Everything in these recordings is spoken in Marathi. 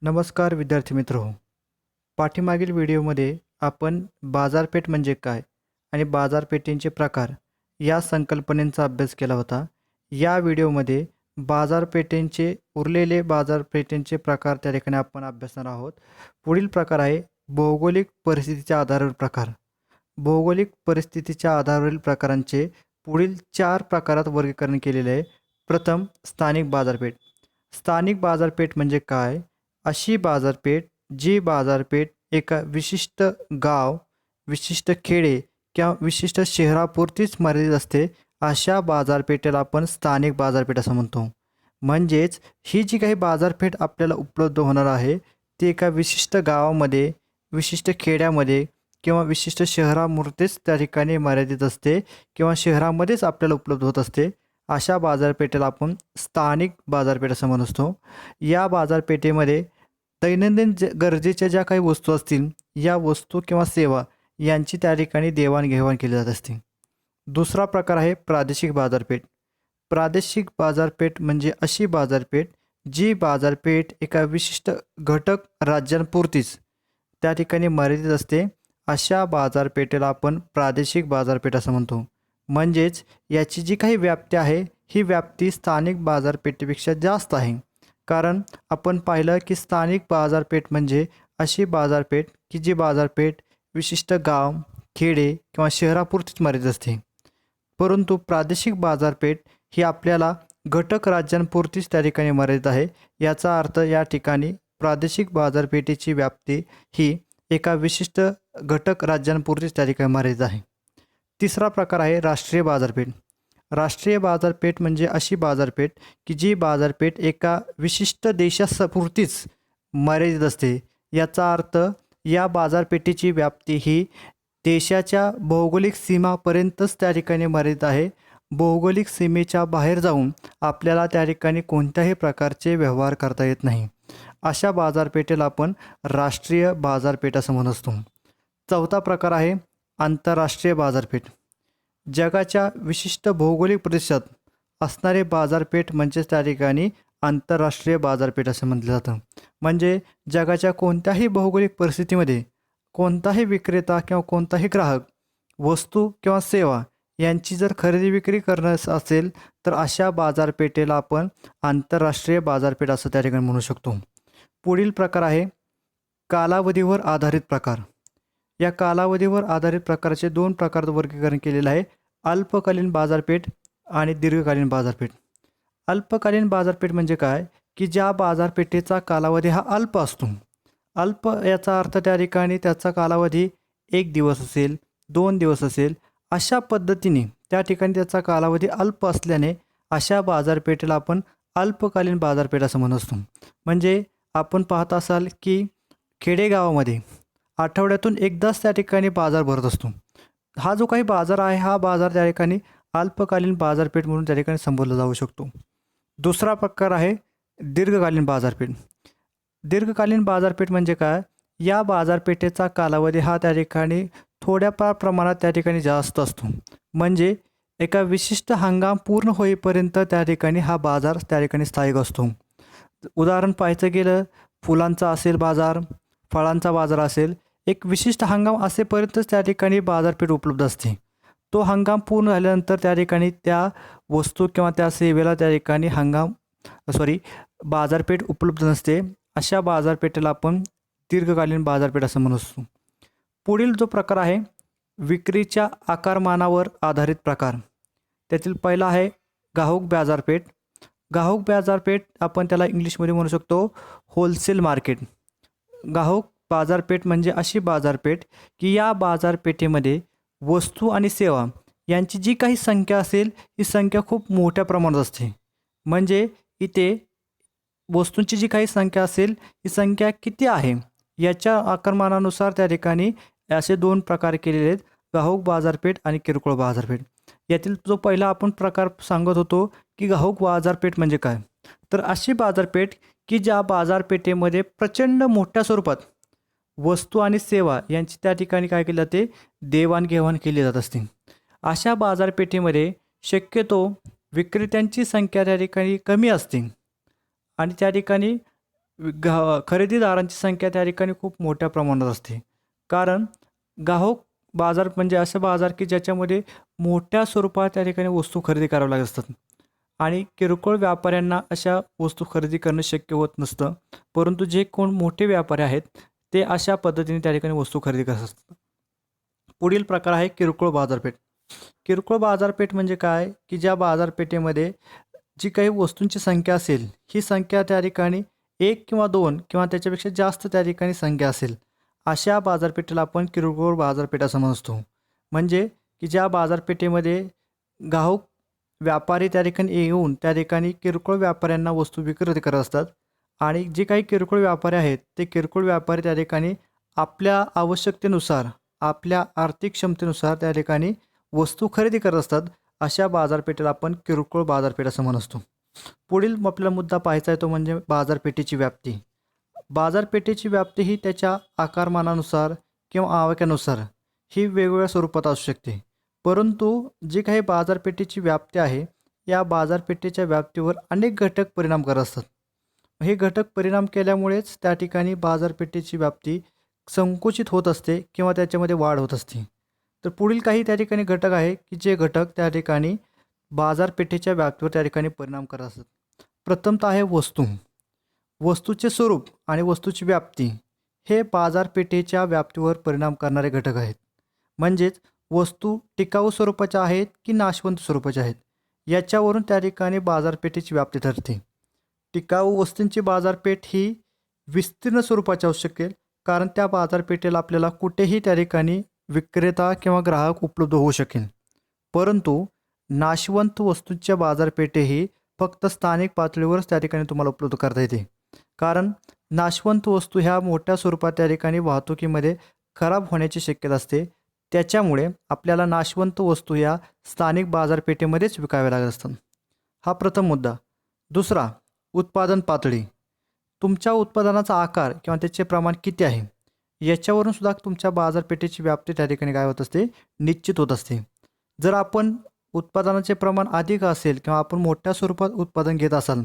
नमस्कार विद्यार्थी मित्रहो. पाठीमागील व्हिडिओमध्ये आपण बाजारपेठ म्हणजे काय आणि बाजारपेठेंचे प्रकार या संकल्पनेचा अभ्यास केला होता. या व्हिडिओमध्ये बाजारपेठेंचे उरलेले बाजारपेठेंचे प्रकार त्या ठिकाणी आपण अभ्यासणार आहोत. पुढील प्रकार आहे भौगोलिक परिस्थितीच्या आधारावर प्रकार. भौगोलिक परिस्थितीच्या आधारावरील प्रकारांचे पुढील 4 प्रकारात वर्गीकरण केलेले आहे. प्रथम स्थानिक बाजारपेठ. स्थानिक बाजारपेठ म्हणजे काय? अशी बाजारपेठ जी बाजारपेठ एका विशिष्ट गाव, विशिष्ट खेडे किंवा विशिष्ट शहरापुरतीच मर्यादित असते, अशा बाजारपेठेला आपण स्थानिक बाजारपेठ असं म्हणतो. म्हणजेच ही जी काही बाजारपेठ आपल्याला उपलब्ध होणार आहे, ती एका विशिष्ट गावामध्ये, विशिष्ट खेड्यामध्ये किंवा विशिष्ट शहरापुरतेच त्या ठिकाणी मर्यादित असते किंवा शहरामध्येच आपल्याला उपलब्ध होत असते. अशा बाजारपेठेला आपण स्थानिक बाजारपेठ असं म्हणतो. या बाजारपेठेमध्ये दैनंदिन गरजेच्या ज्या काही वस्तू असतील, या वस्तू किंवा सेवा यांची त्या ठिकाणी देवाणघेवाण केली जात असते. दुसरा प्रकार आहे प्रादेशिक बाजारपेठ. प्रादेशिक बाजारपेठ म्हणजे अशी बाजारपेठ जी बाजारपेठ एका विशिष्ट घटक राज्यांपुरतीच त्या ठिकाणी मर्यादित असते. अशा बाजारपेठेला आपण प्रादेशिक बाजारपेठ असं म्हणतो. म्हणजेच याची जी काही व्याप्ती आहे, ही व्याप्ती स्थानिक बाजारपेठेपेक्षा जास्त आहे. कारण आपण पाहिलं की स्थानिक बाजारपेठ म्हणजे अशी बाजारपेठ की जी बाजारपेठ विशिष्ट गाव, खेडे किंवा शहरापुरतीच मर्यादित असते. परंतु प्रादेशिक बाजारपेठ ही आपल्याला घटक राज्यांपुरतीच त्या ठिकाणी मर्यादित आहे. याचा अर्थ या ठिकाणी प्रादेशिक बाजारपेठेची व्याप्ती ही एका विशिष्ट घटक राज्यांपुरतीच त्या ठिकाणी मर्यादित आहे. तिसरा प्रकार आहे राष्ट्रीय बाजारपेठ. राष्ट्रीय बाजारपेठ म्हणजे अशी बाजारपेठ की जी बाजारपेठ एका विशिष्ट देशापुरतीच मर्यादित असते. याचा अर्थ या बाजारपेठेची व्याप्ती ही देशाच्या भौगोलिक सीमापर्यंतच त्या ठिकाणी मर्यादित आहे. भौगोलिक सीमेच्या बाहेर जाऊन आपल्याला त्या ठिकाणी कोणत्याही प्रकारचे व्यवहार करता येत नाही. अशा बाजारपेठेला आपण राष्ट्रीय बाजारपेठ असं म्हणत असतो. चौथा प्रकार आहे आंतरराष्ट्रीय बाजारपेठ. जगाच्या विशिष्ट भौगोलिक प्रदेशात असणारे बाजारपेठ म्हणजेच त्या ठिकाणी आंतरराष्ट्रीय बाजारपेठ असं म्हटलं जातं. म्हणजे जगाच्या कोणत्याही भौगोलिक परिस्थितीमध्ये कोणताही विक्रेता किंवा कोणताही ग्राहक वस्तू किंवा सेवा यांची जर खरेदी विक्री करण्यास असेल, तर अशा बाजारपेठेला आपण आंतरराष्ट्रीय बाजारपेठ असं त्या ठिकाणी म्हणू शकतो. पुढील प्रकार आहे कालावधीवर आधारित प्रकार. या कालावधीवर आधारित प्रकारचे 2 प्रकारात वर्गीकरण केलेलं आहे. अल्पकालीन बाजारपेठ आणि दीर्घकालीन बाजारपेठ. अल्पकालीन बाजारपेठ म्हणजे काय? की ज्या बाजारपेठेचा कालावधी हा अल्प असतो. अल्प याचा अर्थ त्या ठिकाणी त्याचा कालावधी 1 दिवस असेल, 2 दिवस असेल, अशा पद्धतीने त्या ठिकाणी त्याचा कालावधी अल्प असल्याने अशा बाजारपेठेला आपण अल्पकालीन बाजारपेठ असं म्हणत असतो. म्हणजे आपण पाहत असाल की खेडेगावामध्ये आठवड्यातून एकदाच त्या ठिकाणी बाजार भरत असतो. हा जो काही बाजार आहे, हा बाजार त्या ठिकाणी अल्पकालीन बाजारपेठ म्हणून त्या ठिकाणी संबोधला जाऊ शकतो. दुसरा प्रकार आहे दीर्घकालीन बाजारपेठ. दीर्घकालीन बाजारपेठ म्हणजे काय? या बाजारपेठेचा कालावधी हा त्या ठिकाणी थोड्याफार प्रमाणात त्या ठिकाणी जास्त असतो. म्हणजे एका विशिष्ट हंगाम पूर्ण होईपर्यंत त्या ठिकाणी हा बाजार त्या ठिकाणी स्थायिक असतो. उदाहरण पाहायचं गेलं, फुलांचा असेल बाजार, फळांचा बाजार असेल, एक विशिष्ट हंगाम असेपर्यंतच त्या ठिकाणी बाजारपेठ उपलब्ध असते. तो हंगाम पूर्ण झाल्यानंतर त्या ठिकाणी त्या वस्तू किंवा त्या सेवेला त्या ठिकाणी बाजारपेठ उपलब्ध नसते. अशा बाजारपेठेला आपण दीर्घकालीन बाजारपेठ असं म्हणत असतो. पुढील जो प्रकार आहे विक्रीच्या आकारमानावर आधारित प्रकार. त्यातील पहिला आहे घाऊक बाजारपेठ. घाऊक बाजारपेठ आपण त्याला इंग्लिशमध्ये म्हणू शकतो होलसेल मार्केट. घाऊक बाजारपेठ म्हणजे अशी बाजारपेठ की या बाजारपेठेमध्ये वस्तू आणि सेवा यांची जी काही संख्या असेल, ही संख्या खूप मोठ्या प्रमाणात असते. म्हणजे इथे वस्तूंची जी काही संख्या असेल, ही संख्या किती आहे याच्या आकारमानानुसार त्या ठिकाणी असे 2 प्रकार केलेले आहेत, घाऊक बाजारपेठ आणि किरकोळ बाजारपेठ. यातील जो पहिला आपण प्रकार सांगत होतो की घाऊक बाजारपेठ म्हणजे काय? तर अशी बाजारपेठ की ज्या बाजारपेठेमध्ये प्रचंड मोठ्या स्वरूपात वस्तू आणि सेवा यांची त्या ठिकाणी काय केली जाते? देवाणघेवाण केली जात असते. अशा बाजारपेठेमध्ये शक्यतो विक्रेत्यांची संख्या त्या ठिकाणी कमी असते आणि त्या ठिकाणी खरेदीदारांची संख्या त्या ठिकाणी खूप मोठ्या प्रमाणात असते. कारण घाऊक बाजार म्हणजे असे बाजार की ज्याच्यामध्ये मोठ्या स्वरूपात त्या ठिकाणी वस्तू खरेदी कराव्या लागत असतात आणि किरकोळ व्यापाऱ्यांना अशा वस्तू खरेदी करणं शक्य होत नसतं. परंतु जे कोण मोठे व्यापारी आहेत, ते अशा पद्धतीने त्या ठिकाणी वस्तू खरेदी करत असतात. पुढील प्रकार आहे किरकोळ बाजारपेठ. किरकोळ बाजारपेठ म्हणजे काय, की ज्या बाजारपेठेमध्ये जी काही वस्तूंची संख्या असेल, ही संख्या त्या ठिकाणी 1 किंवा 2 किंवा त्याच्यापेक्षा जास्त त्या ठिकाणी संख्या असेल, अशा बाजारपेठेला आपण किरकोळ बाजारपेठ असं म्हणतो. म्हणजे की ज्या बाजारपेठेमध्ये घाऊक व्यापारी त्या ठिकाणी येऊन त्या ठिकाणी किरकोळ व्यापाऱ्यांना वस्तू विक्री करत असतात आणि जे काही किरकोळ व्यापारी आहेत, ते किरकोळ व्यापारी त्या ठिकाणी आपल्या आवश्यकतेनुसार, आपल्या आर्थिक क्षमतेनुसार त्या ठिकाणी वस्तू खरेदी करत असतात. अशा बाजारपेठेला आपण किरकोळ बाजारपेठ असं म्हणतो. पुढील आपल्याला मुद्दा पाहायचा आहे तो म्हणजे बाजारपेठेची व्याप्ती. बाजारपेठेची व्याप्ती ही त्याच्या आकारमानानुसार किंवा आवाक्यानुसार ही वेगवेगळ्या स्वरूपात असू शकते. परंतु जी काही बाजारपेठेची व्याप्ती आहे, या बाजारपेठेच्या व्याप्तीवर अनेक घटक परिणाम करत असतात. हे घटक परिणाम केल्यामुळेच त्या ठिकाणी बाजारपेठेची व्याप्ती संकुचित होत असते किंवा त्याच्यामध्ये वाढ होत असते. तर पुढील काही त्या ठिकाणी घटक आहे की जे घटक त्या ठिकाणी बाजारपेठेच्या व्याप्तीवर त्या ठिकाणी परिणाम करत असतात. प्रथमतः आहे वस्तू. वस्तूचे स्वरूप आणि वस्तूची व्याप्ती हे बाजारपेठेच्या व्याप्तीवर परिणाम करणारे घटक आहेत. म्हणजेच वस्तू टिकाऊ स्वरूपाच्या आहेत की नाशवंत स्वरूपाच्या आहेत, याच्यावरून त्या ठिकाणी बाजारपेठेची व्याप्ती ठरते. टिकाऊ वस्तूंची बाजारपेठ ही विस्तीर्ण स्वरूपाची असू शकेल, कारण त्या बाजारपेठेला आपल्याला कुठेही त्या ठिकाणी विक्रेता किंवा ग्राहक उपलब्ध होऊ शकेल. परंतु नाशवंत वस्तूंच्या बाजारपेठेही फक्त स्थानिक पातळीवरच त्या ठिकाणी तुम्हाला उपलब्ध करता येते. कारण नाशवंत वस्तू ह्या मोठ्या स्वरूपात त्या ठिकाणी वाहतुकीमध्ये खराब होण्याची शक्यता असते. त्याच्यामुळे आपल्याला नाशवंत वस्तू या स्थानिक बाजारपेठेमध्येच विकाव्या लागत असतात. हा प्रथम मुद्दा. दुसरा, उत्पादन पातळी. तुमच्या उत्पादनाचा आकार किंवा त्याचे प्रमाण किती आहे, याच्यावरून सुद्धा तुमच्या बाजारपेठेची व्याप्ती त्या ठिकाणी काय होत असते, निश्चित होत असते. जर आपण उत्पादनाचे प्रमाण अधिक असेल किंवा आपण मोठ्या स्वरूपात उत्पादन घेत असाल,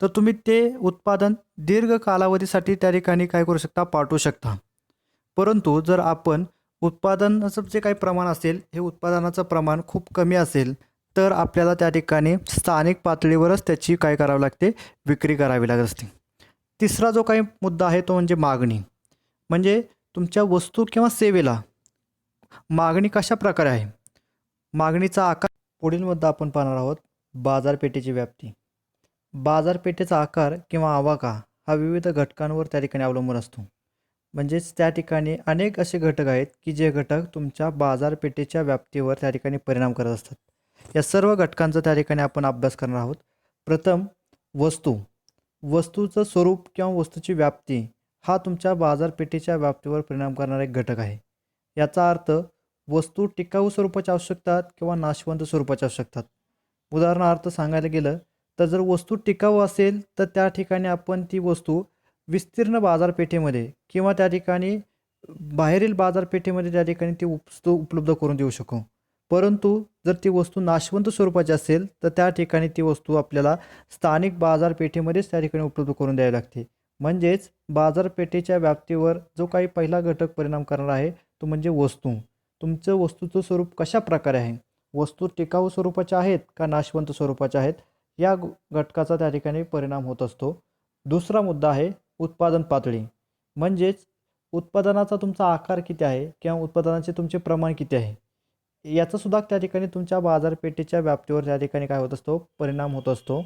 तर तुम्ही ते उत्पादन दीर्घ कालावधीसाठी त्या ठिकाणी काय करू शकता, पाठवू शकता. परंतु जर आपण उत्पादनाचं जे काही प्रमाण असेल, हे उत्पादनाचं प्रमाण खूप कमी असेल, तर आपल्याला त्या ठिकाणी स्थानिक पातळीवरच त्याची काय करावी लागते, विक्री करावी लागत असते. तिसरा जो काही मुद्दा आहे तो म्हणजे मागणी. म्हणजे तुमच्या वस्तू किंवा सेवेला मागणी कशा प्रकारे आहे, मागणीचा आकार. पुढील मुद्दा आपण पाहणार आहोत, बाजारपेठेची व्याप्ती. बाजारपेठेचा आकार किंवा आवाका हा विविध घटकांवर त्या ठिकाणी अवलंबून असतो. म्हणजेच त्या ठिकाणी अनेक असे घटक आहेत की जे घटक तुमच्या बाजारपेठेच्या व्याप्तीवर त्या ठिकाणी परिणाम करत असतात. या सर्व घटकांचा त्या ठिकाणी आपण अभ्यास करणार आहोत. प्रथम, वस्तू. वस्तूचं स्वरूप किंवा वस्तूची व्याप्ती हा तुमच्या बाजारपेठेच्या व्याप्तीवर परिणाम करणारा एक घटक आहे. याचा अर्थ वस्तू टिकाऊ स्वरूपाच्या असू शकतात किंवा नाशवंत स्वरूपाच्या असू शकतात. उदाहरणार्थ सांगायला गेलं तर जर वस्तू टिकाऊ असेल तर त्या ठिकाणी आपण ती वस्तू विस्तीर्ण बाजारपेठेमध्ये किंवा त्या ठिकाणी बाहेरील बाजारपेठेमध्ये त्या ठिकाणी ती वस्तू उपलब्ध करून देऊ शकू. परंतु जर ती वस्तू नाशवंत स्वरूपाची असेल तर त्या ठिकाणी ती वस्तू आपल्याला स्थानिक बाजारपेठेमध्येच त्या ठिकाणी उपलब्ध करून द्यावी लागते. म्हणजेच बाजारपेठेच्या व्याप्तीवर जो काही पहिला घटक परिणाम करणार आहे तो म्हणजे वस्तू. तुमचं वस्तूचं स्वरूप कशा प्रकारे आहे, वस्तू टिकाऊ स्वरूपाच्या आहेत का नाशवंत स्वरूपाच्या आहेत, या घटकाचा त्या ठिकाणी परिणाम होत असतो. दुसरा मुद्दा आहे उत्पादन पातळी. म्हणजेच उत्पादनाचा तुमचा आकार किती आहे किंवा उत्पादनाचे तुमचे प्रमाण किती आहे, याचा सुद्धा त्या ठिकाणी तुमच्या बाजारपेठेच्या व्याप्तीवर त्या ठिकाणी काय होत असतो, परिणाम होत असतो.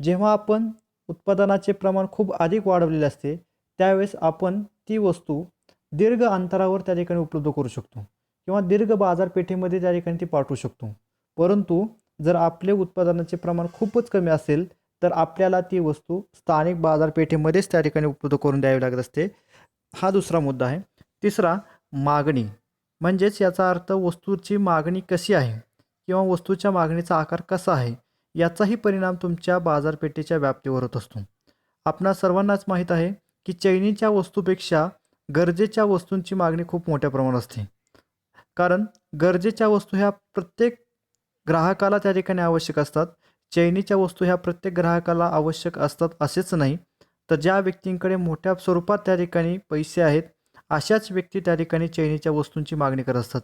जेव्हा आपण उत्पादनाचे प्रमाण खूप अधिक वाढवलेले असते त्यावेळेस आपण ती वस्तू दीर्घ अंतरावर त्या ठिकाणी उपलब्ध करू शकतो किंवा दीर्घ बाजारपेठेमध्ये त्या ठिकाणी ती पाठवू शकतो. परंतु जर आपले उत्पादनाचे प्रमाण खूपच कमी असेल तर आपल्याला ती वस्तू स्थानिक बाजारपेठेमध्येच त्या ठिकाणी उपलब्ध करून द्यावी लागत असते. हा दुसरा मुद्दा आहे. तिसरा, मागणी. म्हणजेच याचा अर्थ वस्तूची मागणी कशी आहे किंवा वस्तूच्या मागणीचा आकार कसा आहे, याचाही परिणाम तुमच्या बाजारपेठेच्या व्याप्तीवर होत असतो. आपणा सर्वांनाच माहीत आहे की चैनीच्या वस्तूपेक्षा गरजेच्या वस्तूंची मागणी खूप मोठ्या प्रमाणात असते. कारण गरजेच्या वस्तू ह्या प्रत्येक ग्राहकाला त्या ठिकाणी आवश्यक असतात. चैनीच्या वस्तू ह्या प्रत्येक ग्राहकाला आवश्यक असतात असेच नाही, तर ज्या व्यक्तींकडे मोठ्या स्वरूपात त्या ठिकाणी पैसे आहेत अशाच व्यक्ती त्या ठिकाणी चैनीच्या वस्तूंची मागणी करत असतात.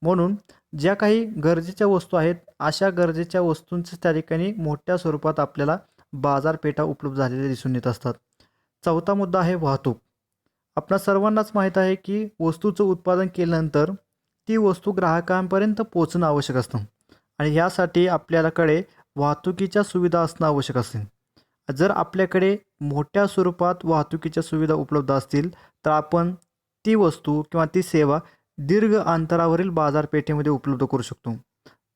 म्हणून ज्या काही गरजेच्या वस्तू आहेत अशा गरजेच्या वस्तूंचं त्या ठिकाणी मोठ्या स्वरूपात आपल्याला बाजारपेठा उपलब्ध झालेल्या दिसून येत असतात. चौथा मुद्दा आहे वाहतूक. आपणा सर्वांनाच माहीत आहे की वस्तूचं उत्पादन केल्यानंतर ती वस्तू ग्राहकांपर्यंत पोहोचणं आवश्यक असतं आणि यासाठी आपल्याकडे वाहतुकीच्या सुविधा असणं आवश्यक असते. जर आपल्याकडे मोठ्या स्वरूपात वाहतुकीच्या सुविधा उपलब्ध असतील तर आपण ती वस्तू किंवा ती सेवा दीर्घ अंतरावरील बाजारपेठेमध्ये उपलब्ध करू शकतो.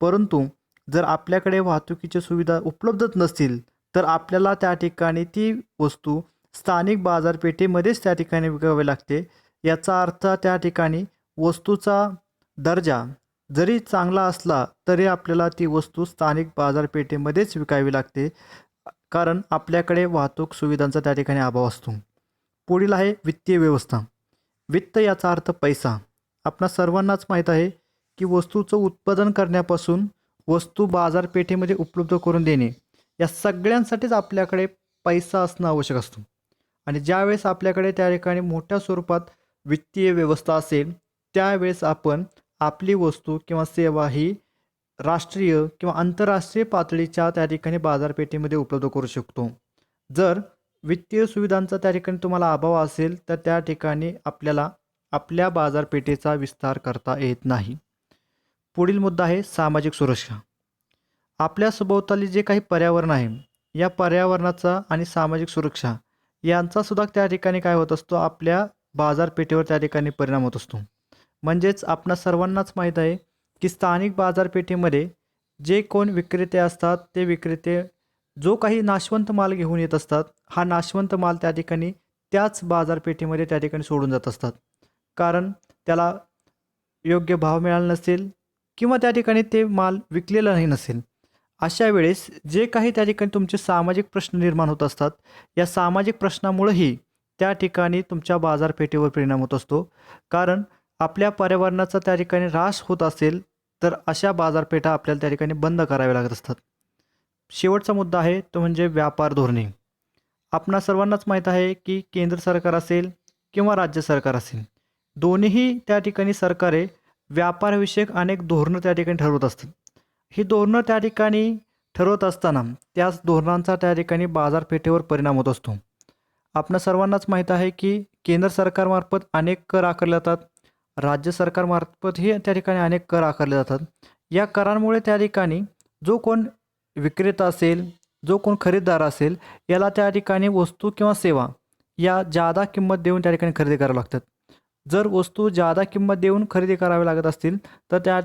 परंतु जर आपल्याकडे वाहतुकीच्या सुविधा उपलब्धच नसतील तर आपल्याला त्या ठिकाणी ती वस्तू स्थानिक बाजारपेठेमध्येच त्या ठिकाणी विकावी लागते. याचा अर्थ त्या ठिकाणी वस्तूचा दर्जा जरी चांगला असला तरी आपल्याला ती वस्तू स्थानिक बाजारपेठेमध्येच विकावी लागते, कारण आपल्याकडे वाहतूक सुविधांचा त्या ठिकाणी अभाव असतो. पुढील आहे वित्तीय व्यवस्था. वित्त याचा अर्थ पैसा. आपणा सर्वांनाच माहीत आहे की वस्तूचं उत्पादन करण्यापासून वस्तू बाजारपेठेमध्ये उपलब्ध करून देणे या सगळ्यांसाठीच आपल्याकडे पैसा असणं आवश्यक असतं. आणि ज्यावेळेस आपल्याकडे त्या ठिकाणी मोठ्या स्वरूपात वित्तीय व्यवस्था असेल त्यावेळेस आपण आपली वस्तू किंवा सेवा ही राष्ट्रीय किंवा आंतरराष्ट्रीय पातळीच्या त्या ठिकाणी बाजारपेठेमध्ये उपलब्ध करू शकतो. जर वित्तीय सुविधांचा त्या ठिकाणी तुम्हाला अभाव असेल तर त्या ठिकाणी आपल्याला आपल्या बाजारपेठेचा विस्तार करता येत नाही. पुढील मुद्दा आहे सामाजिक सुरक्षा. आपल्या सभोवताली जे काही पर्यावरण आहे या पर्यावरणाचा आणि सामाजिक सुरक्षा यांचा सुद्धा त्या ठिकाणी काय होत असतो, आपल्या बाजारपेठेवर त्या ठिकाणी परिणाम होत असतो. म्हणजेच आपणा सर्वांनाच माहीत आहे की स्थानिक बाजारपेठेमध्ये जे कोण विक्रेते असतात ते विक्रेते जो काही नाशवंत माल घेऊन येत असतात हा नाशवंत माल त्या ठिकाणी त्याच बाजारपेठेमध्ये त्या ठिकाणी सोडून जात असतात, कारण त्याला योग्य भाव मिळाला नसेल किंवा त्या ठिकाणी ते माल विकलेला नाही नसेल. अशा वेळेस जे काही त्या ठिकाणी तुमचे सामाजिक प्रश्न निर्माण होत असतात या सामाजिक प्रश्नामुळेही त्या ठिकाणी तुमच्या बाजारपेठेवर परिणाम होत असतो, कारण आपल्या पर्यावरणाचा त्या ठिकाणी ऱ्हास होत असेल तर अशा बाजारपेठा आपल्याला त्या ठिकाणी बंद कराव्या लागत असतात. शेवटचा मुद्दा आहे तो म्हणजे व्यापार धोरणे. आपणा सर्वांनाच माहीत आहे की केंद्र सरकार असेल किंवा राज्य सरकार असेल दोन्हीही त्या ठिकाणी सरकारे व्यापारविषयक अनेक धोरणं त्या ठिकाणी ठरवत असतात. ही धोरणं त्या ठिकाणी ठरवत असताना त्याच धोरणांचा त्या ठिकाणी बाजारपेठेवर परिणाम होत असतो. आपणा सर्वांनाच माहीत आहे की केंद्र सरकारमार्फत अनेक कर आकारले जातात, राज्य सरकारमार्फतही त्या ठिकाणी अनेक कर आकारले जातात. या करांमुळे त्या ठिकाणी जो कोण विक्रेता असेल, जो कोण खरेदीदार असेल याला त्या ठिकाणी वस्तू किंवा सेवा या जादा किंमत देऊन त्या ठिकाणी खरेदी करावी लागतात. जर वस्तू जादा किंमत देऊन खरेदी करावी लागत असतील तर त्या